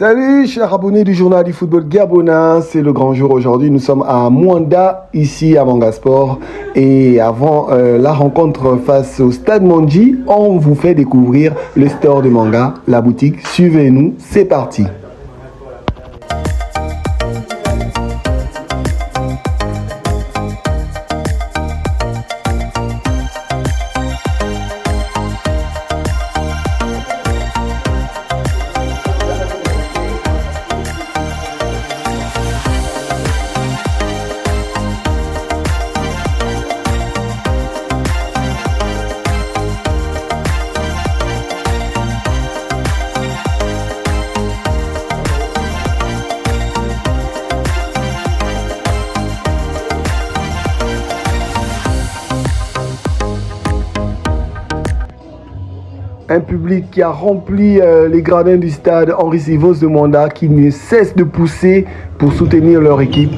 Salut chers abonnés du journal du football gabonais, c'est le grand jour aujourd'hui, nous sommes à Mwanda, ici à Mangasport, et avant la rencontre face au Stade Mondji, on vous fait découvrir le store de manga, la boutique, suivez-nous, c'est parti. Un public qui a rempli les gradins du stade Henri Sivos de Mwanda, qui ne cesse de pousser pour soutenir leur équipe.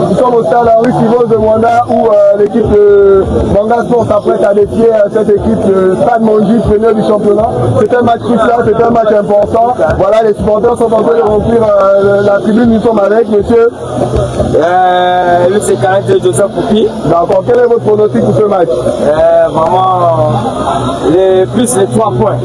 Nous sommes au stade Henri Sivos de Mwanda où l'équipe de Mangasport s'apprête à défier cette équipe de Stade Mondji, premier du championnat. C'est un match crucial, c'est un match important. Voilà, les supporters sont en train de remplir la tribune. Nous sommes avec monsieur c'est caractère de Joseph Poupi. D'accord, quel est votre pronostic pour ce match? Vraiment, plus les 3 points.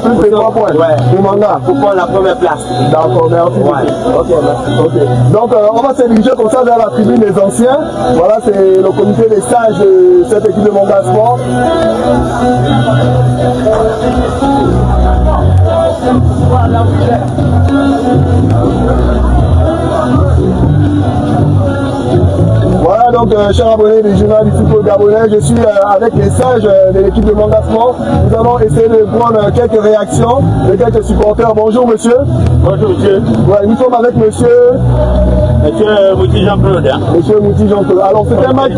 Plus les 3 points ouais. Pour Manga. Pour prendre la première place. D'accord, merci. Ouais. Ok, merci. Okay. Donc on va se diriger comme ça vers la tribune des anciens. Voilà, c'est le comité des sages de cette équipe de Mangasport. Voilà donc chers abonnés du journal du football gabonais, je suis avec les sages de l'équipe de Mangasport. Nous allons essayer de prendre quelques réactions de quelques supporters. Bonjour monsieur. Bonjour monsieur. Ouais, nous sommes avec monsieur Mouti Jean-Claude. Monsieur Mouti Jean-Claude. Alors c'est un match,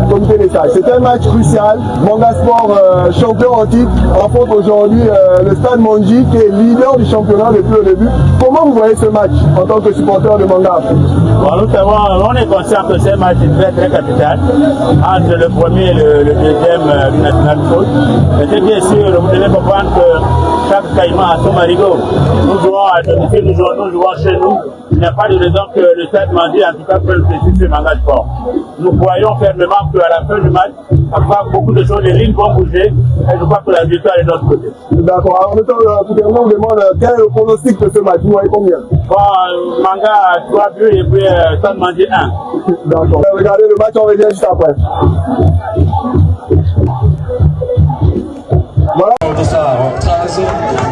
comité des sages, c'est un match crucial. Mangasport champion en titre affronte aujourd'hui le Stade Mondji qui est leader du championnat depuis le début. Comment vous voyez ce match en tant que supporter de Manga? Bon, nous savons, on est conscient que ce match est très capital entre le premier et le deuxième du National Foot. Mais c'est bien sûr, vous devez comprendre que chaque caïman a son marigot. Nous jouons à domicile, nous jouons chez nous. Il n'y a pas de raison que le Stade Mondji, en tout cas, peut le plaisir sur Mangasport. Nous croyons fermement qu'à la fin du match, beaucoup de choses, les lignes vont bouger, et je crois que la victoire est de notre côté. D'accord. Alors maintenant, tout le monde vous demande quel est le pronostic de ce match. Vous voyez combien? Bon, Manga a 3 buts et puis Stade Mondji 1. D'accord. Regardez le match, on revient juste après. Voilà.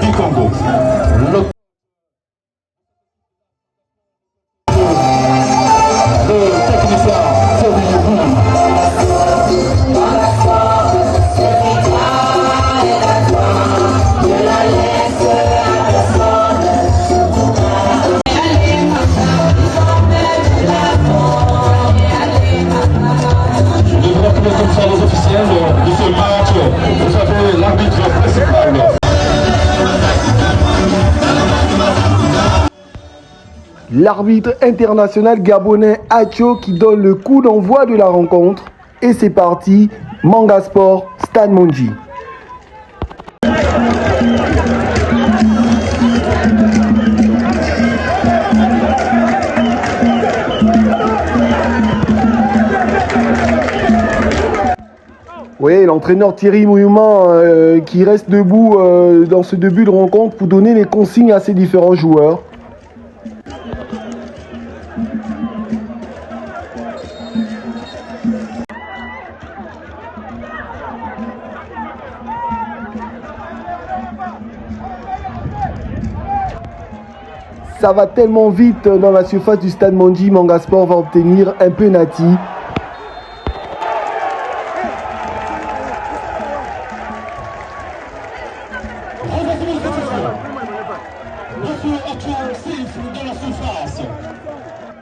Du Congo. Le technicien les officiels de ce match, vous savez, l'arbitre principal. L'arbitre international gabonais Acho qui donne le coup d'envoi de la rencontre. Et c'est parti, Mangasport, Stade Mondji. Oui, l'entraîneur Thierry Mouyouman qui reste debout dans ce début de rencontre pour donner les consignes à ses différents joueurs. Ça va tellement vite dans la surface du Stade Mondji, Mangasport va obtenir un penalty.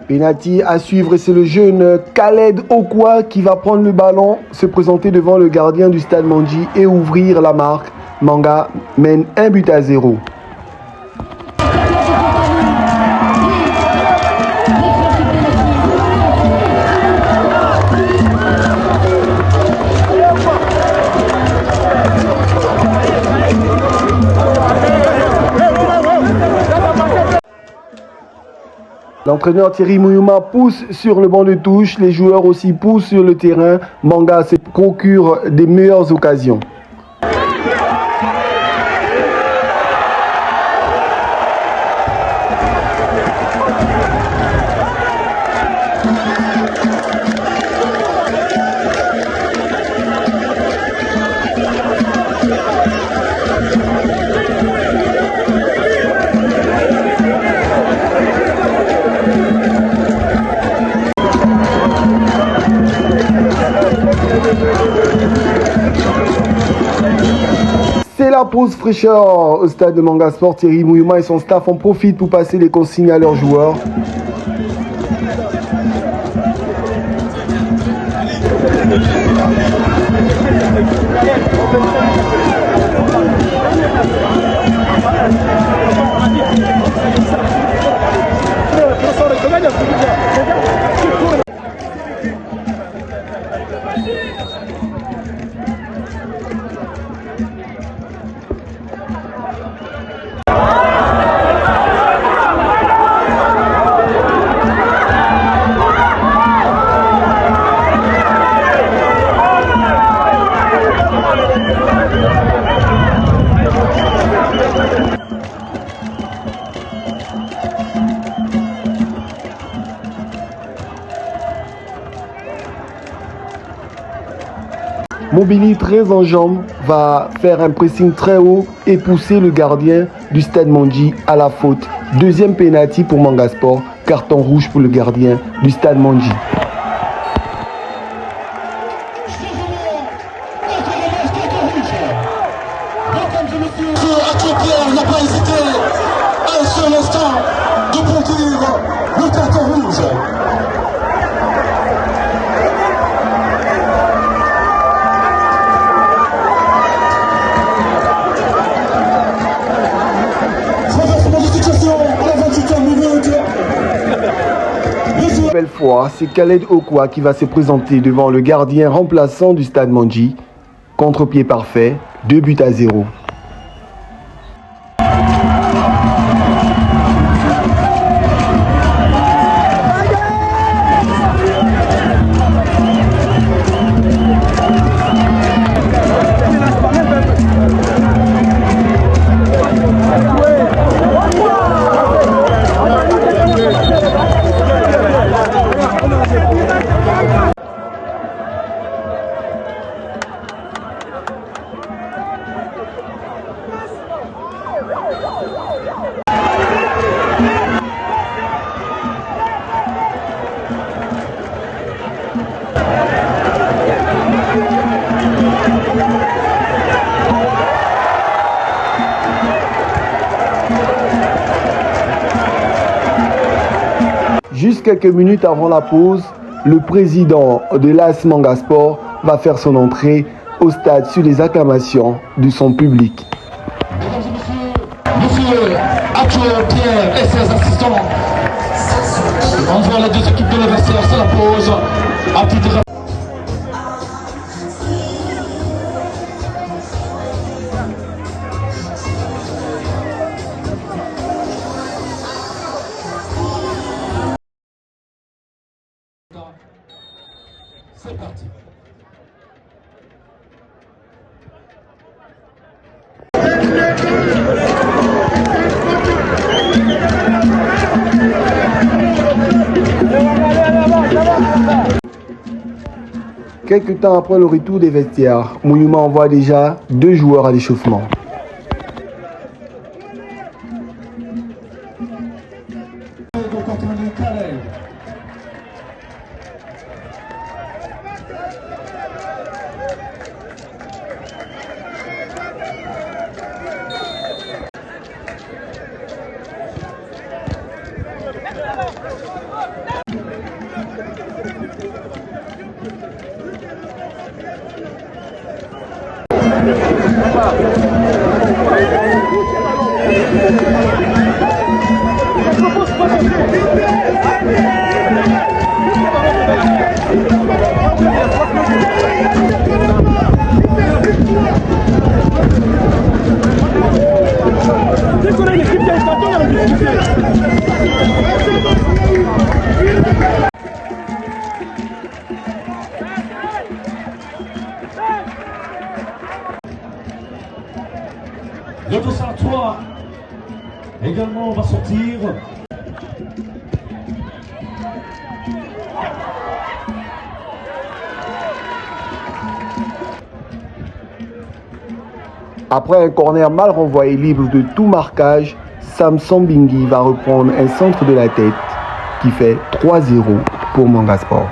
Penalty à suivre et c'est le jeune Khaled Okwa qui va prendre le ballon, se présenter devant le gardien du Stade Mondji et ouvrir la marque. Manga mène 1-0. L'entraîneur Thierry Mouyouma pousse sur le banc de touche, les joueurs aussi poussent sur le terrain. Manga se procure des meilleures occasions. C'est la pause fraîcheur au stade de Manga Sport. Thierry Mouyouma et son staff en profitent pour passer les consignes à leurs joueurs. Mobili, très en jambes, va faire un pressing très haut et pousser le gardien du Stade Mondji à la faute. Deuxième pénalty pour Manga Sport, carton rouge pour le gardien du Stade Mondji. Pierre n'a pas hésité un seul instant de produire le carton rouge. Nouvelle fois, c'est Khaled Okwa qui va se présenter devant le gardien remplaçant du Stade Mondji. Contre-pied parfait, 2-0. Juste quelques minutes avant la pause, le président de l'AS Manga Sport va faire son entrée au stade sur les acclamations de son public. Mesdames et messieurs, monsieur Arthur Pierre et ses assistants. On voit les deux équipes de l'adversaire, c'est la pause. À titre c'est parti. Quelques temps après le retour des vestiaires, Mouyouma envoie déjà 2 joueurs à l'échauffement. Le Sartois également va sortir. Après un corner mal renvoyé libre de tout marquage, Samson Bingui va reprendre un centre de la tête qui fait 3-0 pour Manga Sport.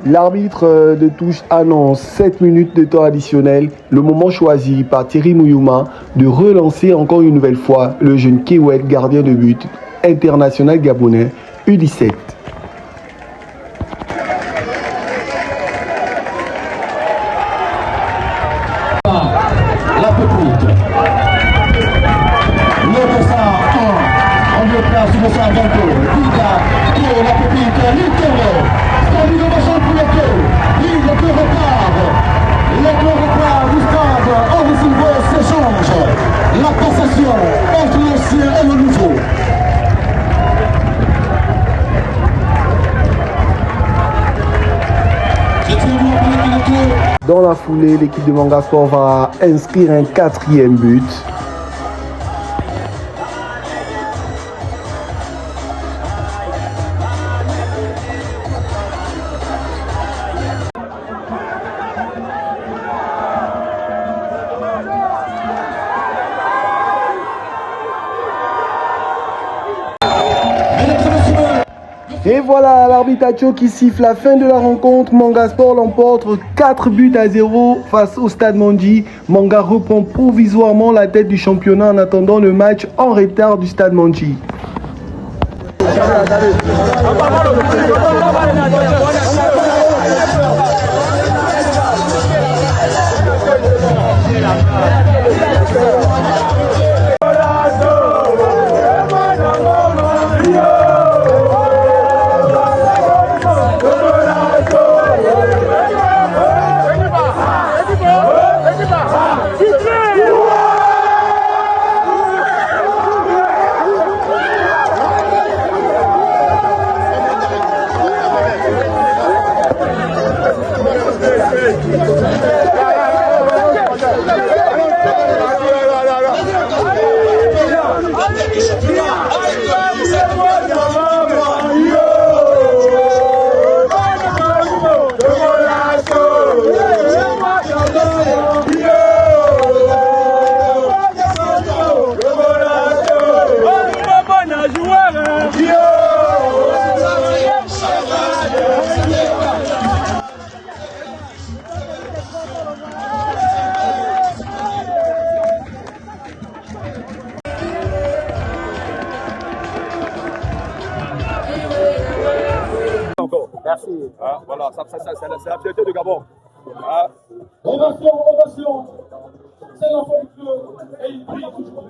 L'arbitre de touche annonce 7 minutes de temps additionnel, le moment choisi par Thierry Mouyouma de relancer encore une nouvelle fois le jeune Kewet, gardien de but international gabonais U17. La petite. Le Sartois en lieu de place de Sargento. Dida, la petite, l'intérieur. Salut de machin pour le queue. Il le repart. Le repart du stade. En recevant s'échange. La passation entre l'ancien et le nouveau. Dans la foulée, l'équipe de Manga Sport va inscrire un 4e but. Et voilà l'arbitre Acho qui siffle la fin de la rencontre. Manga Sport l'emporte 4-0 face au Stade Mondji. Manga reprend provisoirement la tête du championnat en attendant le match en retard du Stade Mondji. Merci. Ah, voilà, c'est la fierté de Gabon. Ah. Ovation, ovation. C'est l'enfant du club et il brille toujours.